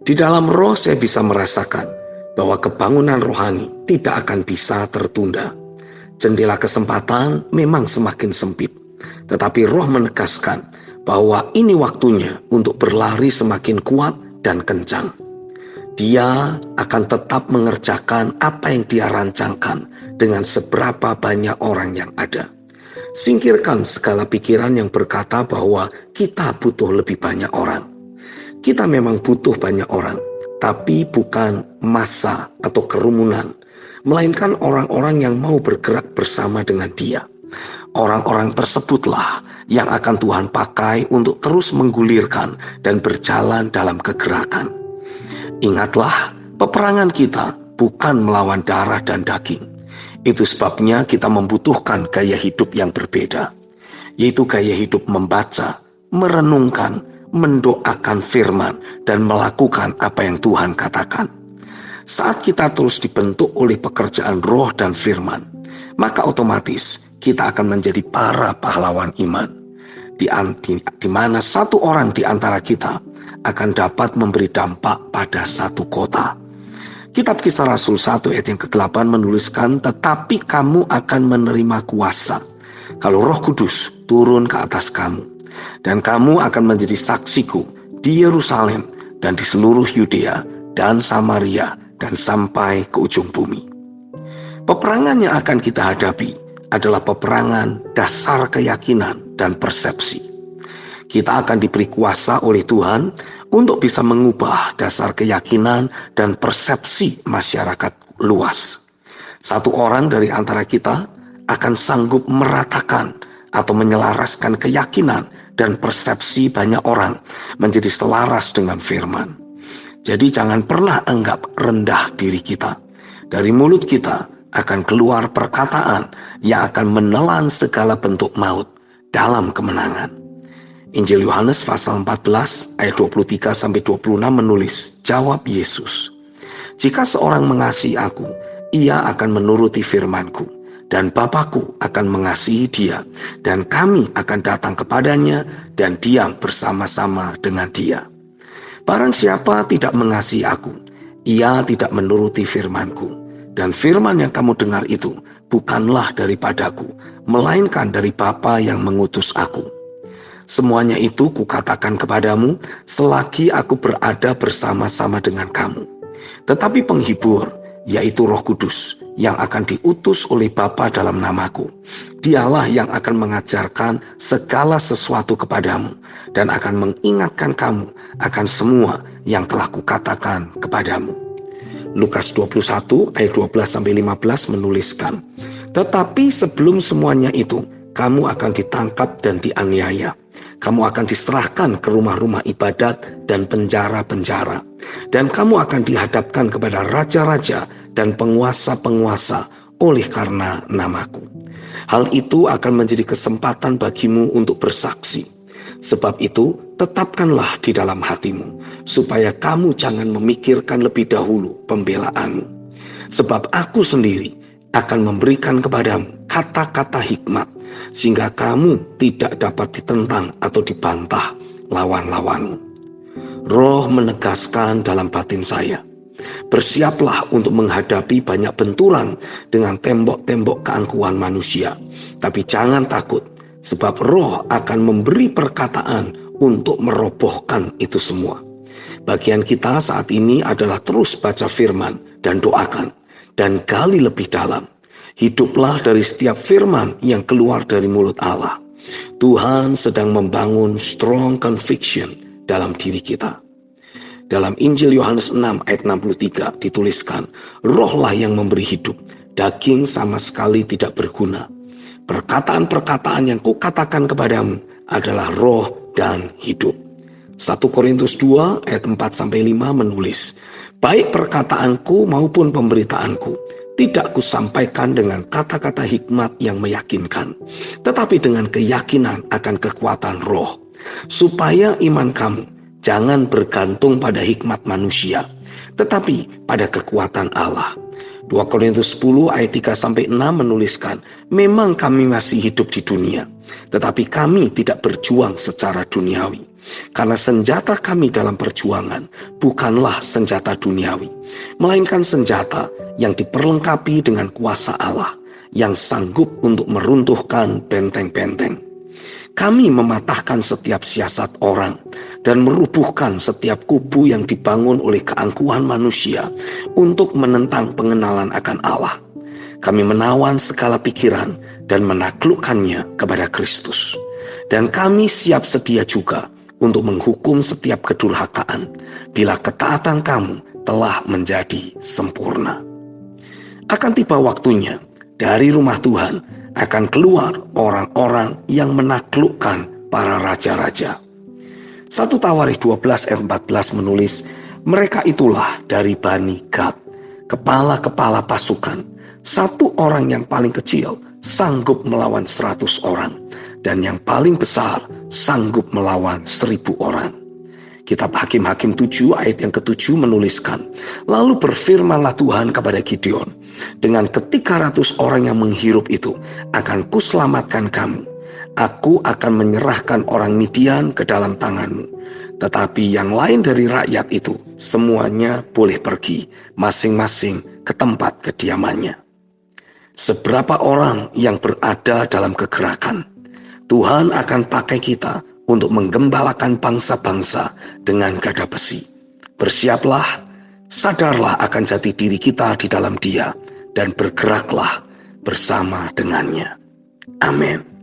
Di dalam roh saya bisa merasakan bahwa kebangunan rohani tidak akan bisa tertunda. Jendela kesempatan memang semakin sempit, tetapi roh menegaskan bahwa ini waktunya untuk berlari semakin kuat dan kencang. Dia akan tetap mengerjakan apa yang dia rancangkan dengan seberapa banyak orang yang ada. Singkirkan segala pikiran yang berkata bahwa kita butuh lebih banyak orang. Kita memang butuh banyak orang, tapi bukan massa atau kerumunan, melainkan orang-orang yang mau bergerak bersama dengan dia. Orang-orang tersebutlah yang akan Tuhan pakai untuk terus menggulirkan dan berjalan dalam kegerakan. Ingatlah, peperangan kita bukan melawan darah dan daging. Itu sebabnya kita membutuhkan gaya hidup yang berbeda, yaitu gaya hidup membaca, merenungkan, mendoakan firman, dan melakukan apa yang Tuhan katakan. Saat kita terus dibentuk oleh pekerjaan roh dan firman, maka otomatis kita akan menjadi para pahlawan iman. Di mana satu orang di antara kita akan dapat memberi dampak pada satu kota. Kitab Kisah Rasul 1 ayat yang ke-8 menuliskan, tetapi kamu akan menerima kuasa kalau Roh Kudus turun ke atas kamu, dan kamu akan menjadi saksiku di Yerusalem dan di seluruh Yudea dan Samaria dan sampai ke ujung bumi. Peperangan yang akan kita hadapi adalah peperangan dasar keyakinan dan persepsi. Kita akan diberi kuasa oleh Tuhan untuk bisa mengubah dasar keyakinan dan persepsi masyarakat luas. Satu orang dari antara kita akan sanggup meratakan atau menyelaraskan keyakinan dan persepsi banyak orang menjadi selaras dengan firman. Jadi jangan pernah anggap rendah diri kita. Dari mulut kita akan keluar perkataan yang akan menelan segala bentuk maut dalam kemenangan. Injil Yohanes pasal 14 ayat 23-26 menulis, jawab Yesus, jika seorang mengasihi aku, ia akan menuruti firman-Ku, dan Bapa-Ku akan mengasihi dia, dan kami akan datang kepadanya dan diam bersama-sama dengan dia. Barang siapa tidak mengasihi aku, ia tidak menuruti firman-Ku. Dan firman yang kamu dengar itu bukanlah daripadaku, melainkan dari Bapa yang mengutus aku. Semuanya itu kukatakan kepadamu selagi aku berada bersama-sama dengan kamu. Tetapi penghibur, yaitu Roh Kudus, yang akan diutus oleh Bapa dalam namaku, dialah yang akan mengajarkan segala sesuatu kepadamu dan akan mengingatkan kamu akan semua yang telah kukatakan kepadamu. Lukas 21 ayat 12-15 menuliskan, tetapi sebelum semuanya itu, kamu akan ditangkap dan dianiaya. Kamu akan diserahkan ke rumah-rumah ibadat dan penjara-penjara. Dan kamu akan dihadapkan kepada raja-raja dan penguasa-penguasa oleh karena namaku. Hal itu akan menjadi kesempatan bagimu untuk bersaksi. Sebab itu, tetapkanlah di dalam hatimu, supaya kamu jangan memikirkan lebih dahulu pembelaanmu. Sebab aku sendiri akan memberikan kepadamu kata-kata hikmat, sehingga kamu tidak dapat ditentang atau dibantah lawan-lawanmu. Roh menegaskan dalam batin saya, bersiaplah untuk menghadapi banyak benturan dengan tembok-tembok keangkuhan manusia. Tapi jangan takut, sebab Roh akan memberi perkataan untuk merobohkan itu semua. Bagian kita saat ini adalah terus baca firman dan doakan, dan gali lebih dalam. Hiduplah dari setiap firman yang keluar dari mulut Allah. Tuhan sedang membangun strong conviction dalam diri kita. Dalam Injil Yohanes 6 ayat 63 dituliskan, rohlah yang memberi hidup, daging sama sekali tidak berguna. Perkataan-perkataan yang kukatakan kepadamu adalah roh dan hidup. 1 Korintus 2 ayat 4-5 menulis, baik perkataanku maupun pemberitaanku tidak kusampaikan dengan kata-kata hikmat yang meyakinkan, tetapi dengan keyakinan akan kekuatan roh, supaya iman kamu jangan bergantung pada hikmat manusia, tetapi pada kekuatan Allah. 2 Korintus 10 ayat 3-6 menuliskan, memang kami masih hidup di dunia, tetapi kami tidak berjuang secara duniawi. Karena senjata kami dalam perjuangan bukanlah senjata duniawi, melainkan senjata yang diperlengkapi dengan kuasa Allah, yang sanggup untuk meruntuhkan benteng-benteng. Kami mematahkan setiap siasat orang dan merubuhkan setiap kubu yang dibangun oleh keangkuhan manusia untuk menentang pengenalan akan Allah. Kami menawan segala pikiran dan menaklukkannya kepada Kristus. Dan kami siap sedia juga untuk menghukum setiap kedurhakaan bila ketaatan kamu telah menjadi sempurna. Akan tiba waktunya, dari rumah Tuhan akan keluar orang-orang yang menaklukkan para raja-raja. 1 Tawarikh 12 ayat 14 menulis, mereka itulah dari Bani Gad, kepala-kepala pasukan. Satu orang yang paling kecil sanggup melawan 100 orang, dan yang paling besar sanggup melawan 1000 orang. Kitab Hakim-Hakim 7 ayat yang ke-7 menuliskan, lalu berfirmanlah Tuhan kepada Gideon, dengan ke-300 orang yang menghirup itu akan kuselamatkan kamu. Aku akan menyerahkan orang Midian ke dalam tanganmu. Tetapi yang lain dari rakyat itu semuanya boleh pergi masing-masing ke tempat kediamannya. Seberapa orang yang berada dalam kegerakan, Tuhan akan pakai kita untuk menggembalakan bangsa-bangsa dengan gada besi. Bersiaplah, sadarlah akan jati diri kita di dalam Dia, dan bergeraklah bersama dengannya. Amin.